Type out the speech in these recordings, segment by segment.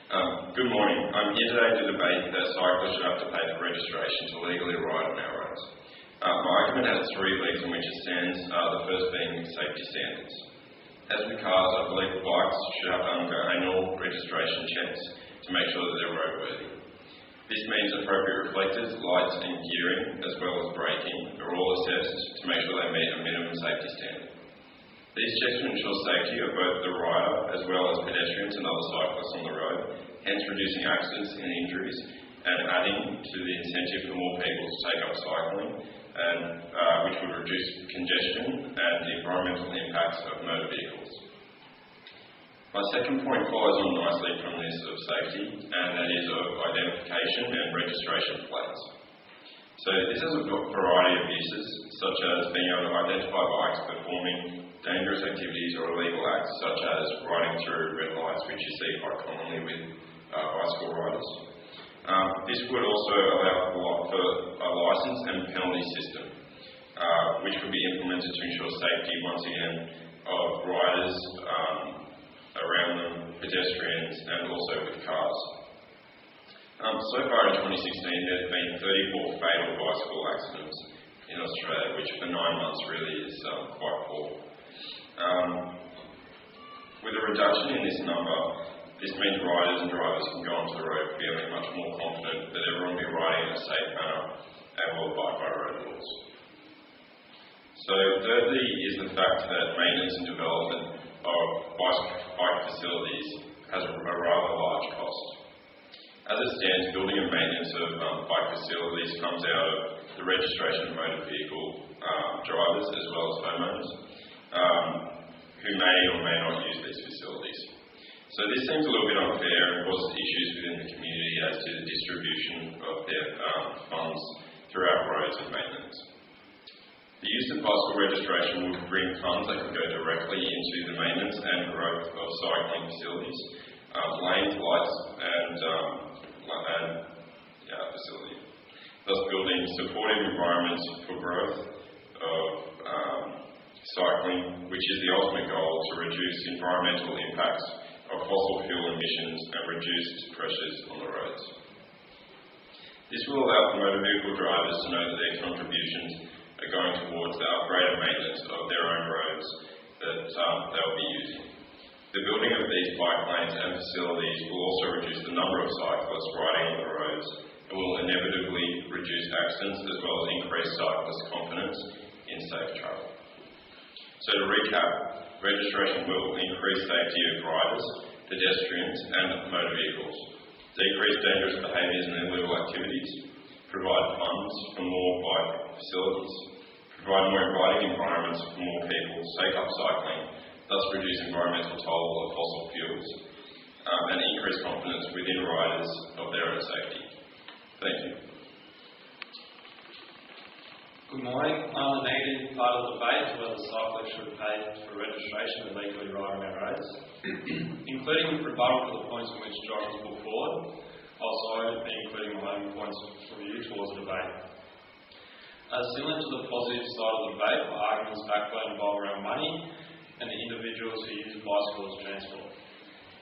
Good morning. I'm here today to debate that cyclists should have to pay for registration to legally ride on our roads. My argument has three legs on which it stands, the first being safety standards. As with cars, I believe bikes should have to undergo annual registration checks to make sure that they're roadworthy. This means appropriate reflectors, lights and gearing, as well as braking, are all assessed to make sure they meet a minimum safety standard. These checks will ensure safety of both the rider as well as pedestrians and other cyclists on the road, hence reducing accidents and injuries and adding to the incentive for more people to take up cycling, and which would reduce congestion and the environmental impacts of motor vehicles. My second point follows on nicely from this of safety, and that is of identification and registration plates. So this has a variety of uses, such as being able to identify bikes performing dangerous activities or illegal acts, such as riding through red lights, which you see quite commonly with bicycle riders. This would also allow for a licence and penalty system, which would be implemented to ensure safety, once again, of riders around them, pedestrians, and also with cars. So far in 2016, there's been 34 fatal bicycle accidents in Australia, which for 9 months really is quite poor. With a reduction in this number, this means riders and drivers can go onto the road feeling much more confident that everyone will be riding in a safe manner and will abide by road laws. So thirdly is the fact that maintenance and development of bike facilities has a rather large cost. As it stands, building and maintenance of bike facilities comes out of the registration of motor vehicle drivers as well as homeowners who may or may not use these facilities. So this seems a little bit unfair and causes issues within the community as to the distribution of their funds throughout roads and maintenance. The use of bicycle registration would bring funds that could go directly into the maintenance and growth of cycling facilities, lanes, lights and facilities, thus building supportive environments for growth of cycling, which is the ultimate goal to reduce environmental impacts of fossil fuel emissions and reduce pressures on the roads. This will allow for motor vehicle drivers to know that their contributions are going towards the upgrade and maintenance of their own roads that they'll be using. The building of these bike lanes and facilities will also reduce the number of cyclists riding on the roads and will inevitably reduce accidents as well as increase cyclist confidence in safe travel. So to recap, registration will increase safety of riders, pedestrians and motor vehicles, decrease dangerous behaviours and illegal activities, provide funds for more bike facilities, provide more inviting environments for more people to take up cycling, thus reduce environmental toll of fossil fuels, and increase confidence within riders of their own safety. Thank you. Good morning. I'm the negative part of the debate whether cyclists should pay for registration to legally ride on our roads. Including rebuttal to the points in which Josh has put forward, I'll also be including my own points of view towards the debate. Similar to the positive side of the debate, my arguments backbone involve around money and the individuals who use bicycles as transport.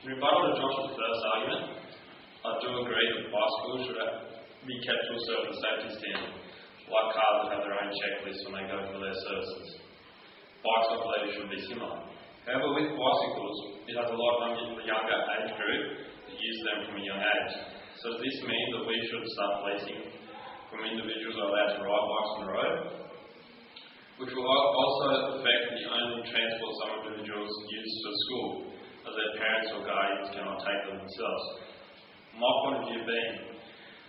In rebuttal to Josh's first argument, I do agree that bicycles should be kept to a certain safety standard, like cars that have their own checklists when they go for their services. Bikes, I believe, should be similar. However, with bicycles, it has a lot of the younger age group that use them from a young age. So does this mean that we should start policing from individuals who are allowed to ride bikes on the road? Which will also affect the only transport some individuals use for school, as their parents or guardians cannot take them themselves. My point of view being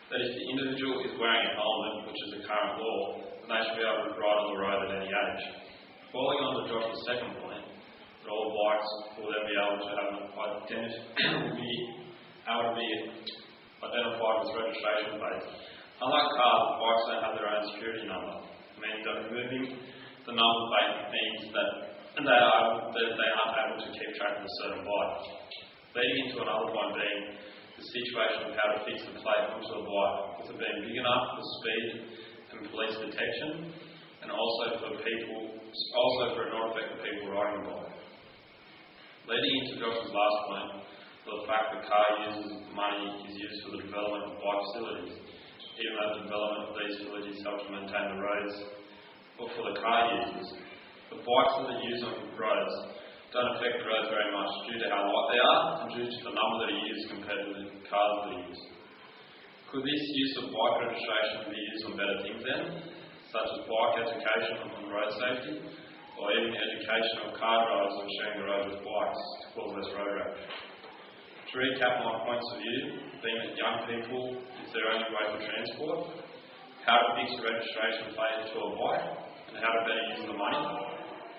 that if the individual is wearing a helmet, which is the current law, then they should be able to ride on the road at any age. Following on to Josh's second point, that all bikes will then be able to have identified with registration plates. Unlike cars, bikes don't have their own security number, meaning that removing the number plate means that they aren't able to keep track of a certain bike. Leading into another point being the situation of how to fix the plate onto a bike, with it being big enough for speed and police detection, and also for it not affecting people riding the bike. Leading into Josh's last point, for the fact that car users' money is used for the development of bike facilities, even though the development of these facilities help to maintain the roads or for the car users. The bikes that are used on roads don't affect the roads very much due to how light they are and due to the number that are used compared to the cars that are used. Could this use of bike registration be used on better things then, such as bike education on road safety, or even education of car drivers on sharing the road with bikes to cause less road rage? To recap my points of view, being that young people is their only way for transport, how to fix a registration plate to a bike, and how to better use the money.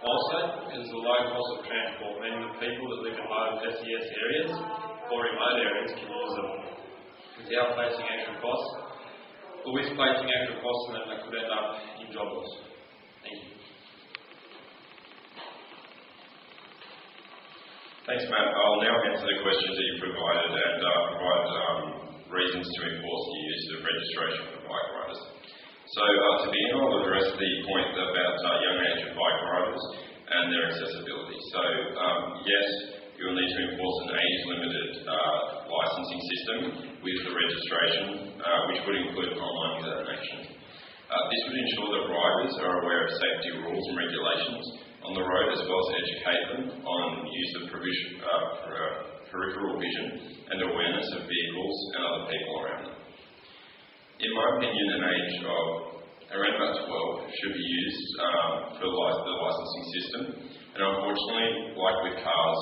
Also, it is the low cost of transport, meaning that people that live in low SES areas or remote areas can use them without facing extra costs, or with facing extra costs and then they could end up in job loss. Thank you. Thanks, Matt. I'll now answer the questions that you provided and provide reasons to enforce the use of registration for bike riders. So, to begin, I'll address the point about young age of bike riders and their accessibility. So, yes, you will need to enforce an age-limited licensing system with the registration, which would include online examinations. This would ensure that riders are aware of safety rules and regulations on the road, as well as educate them on the use of peripheral vision and awareness of vehicles and other people around them. In my opinion, an age of around about 12 should be used for the licensing system, and unfortunately, like with cars,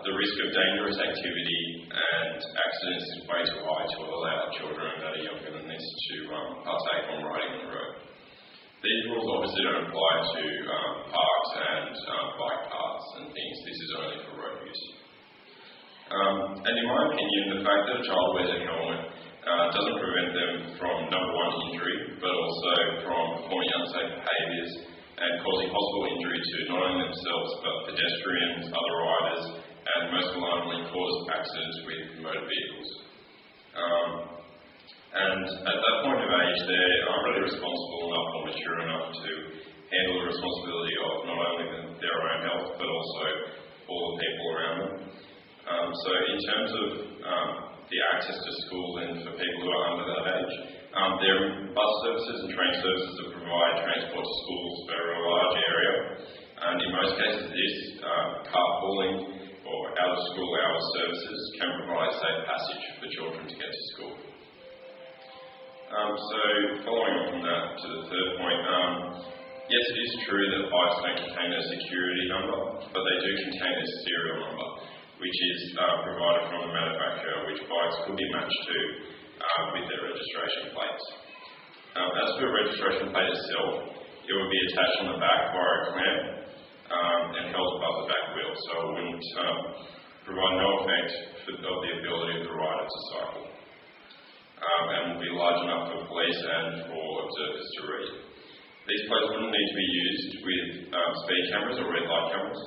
the risk of dangerous activity and accidents is way too high to allow children that are younger than this to partake on riding on the road. These rules obviously don't apply to parks and bike paths and things. This is only for road use. And in my opinion, the fact that a child wears a helmet doesn't prevent them from, number one, injury, but also from performing unsafe behaviours and causing possible injury to not only themselves but pedestrians, other riders, and most alarmingly cause accidents with motor vehicles. And at that point of age, they aren't really responsible enough or mature enough to handle the responsibility of not only their own health but also all the people around them. So in terms of the access to school and for people who are under that age, there are bus services and train services that provide transport to schools over a large area, and in most cases this carpooling or out-of-school hours services can provide safe passage for children to get to school. So following on from that to the third point, yes, it is true that bikes don't contain a security number, but they do contain a serial number, which is provided from the manufacturer, which bikes could be matched to with their registration plates. As for the registration plate itself, it would be attached on the back via a clamp and held above the back wheel, so it wouldn't provide no effect of the ability of the rider to cycle. And would be large enough for police and for observers to read. These plates wouldn't need to be used with speed cameras or red light cameras.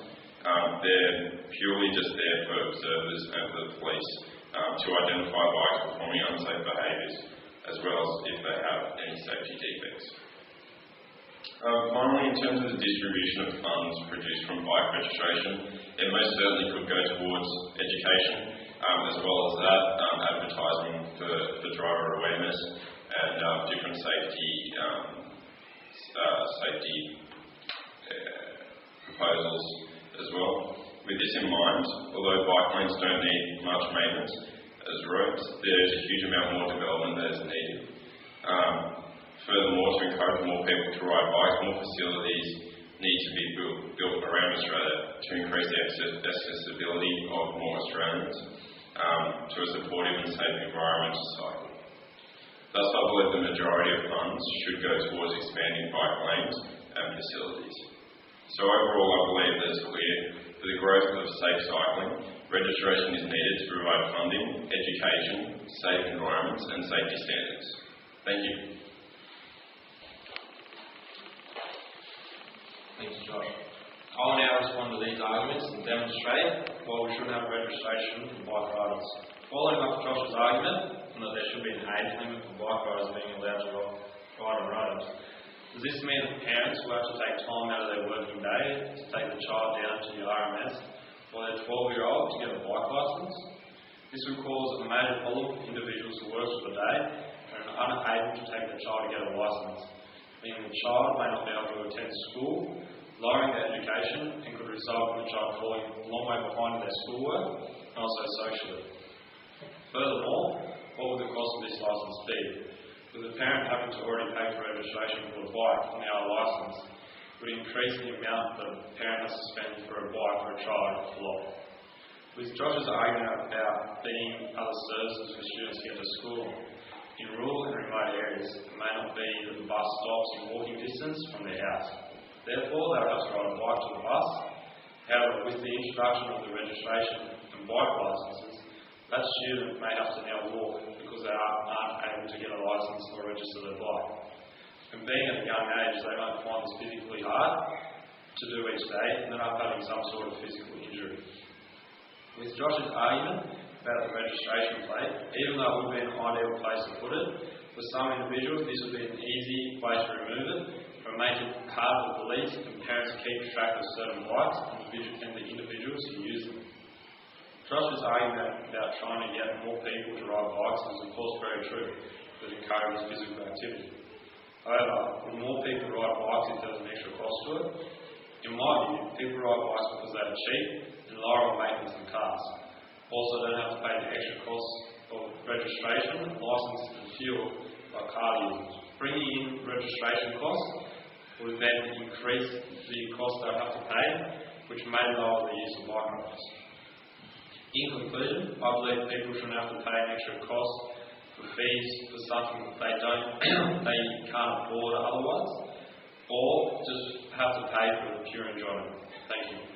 They're purely just there for observers and for the police to identify bikes performing unsafe behaviours, as well as if they have any safety defects. Finally, in terms of the distribution of funds produced from bike registration, it most certainly could go towards education, as well as that, advertising for driver awareness and different safety proposals as well. With this in mind, although bike lanes don't need much maintenance as roads, there's a huge amount more development that is needed. Furthermore, to encourage more people to ride bikes, more facilities need to be built around Australia to increase the accessibility of more Australians to a supportive and safe environment to cycle. Thus, I believe the majority of funds should go towards expanding bike lanes and facilities. So overall, I believe that it's clear for the growth of safe cycling, registration is needed to provide funding, education, safe environments and safety standards. Thank you. Thanks, Josh. I will now respond to these arguments and demonstrate why we should have registration for bike riders. Following up Josh's argument and that there should be an age limit for bike riders being allowed to ride on roads, does this mean that parents will have to take time out of their working day to take the child down to the RMS or their 12-year-old to get a bike licence? This would cause a major problem for individuals who work for the day and are unable to take their child to get a licence, meaning the child may not be able to attend school, lowering their education, and could result in the child falling a long way behind in their schoolwork and also socially. Furthermore, what would the cost of this licence be? With the parent having to already pay for registration for a bike on our licence, would increase the amount the parent has to spend for a bike for a child a lot. With Josh's argument about needing other services for students to get to school, in rural and remote areas, it may not be that the bus stops in walking distance from their house. Therefore, they would have to ride a bike to the bus. However, with the introduction of the registration and bike licences, that student may have to now walk because they aren't able to get a licence or register their bike. And being at a young age, they might find this physically hard to do each day and end up having some sort of physical injury. With Josh's argument about the registration plate, even though it would be an ideal place to put it, for some individuals this would be an easy place to remove it and make it hard for police and parents to keep track of certain bikes and the individuals who use them. Josh's argument about trying to get more people to ride bikes is of course very true, that encourages physical activity. However, when more people ride bikes, it does an extra cost to it. In my view, people ride bikes because they are cheap and lower on maintenance than cars. Also, don't have to pay the extra costs of registration, licence and fuel like car users. Bringing in registration costs would then increase the cost they have to pay, which may lower the use of bike rides. In conclusion, I believe people shouldn't have to pay an extra cost for fees for something that they can't afford otherwise, or just have to pay for the pure enjoyment. Thank you.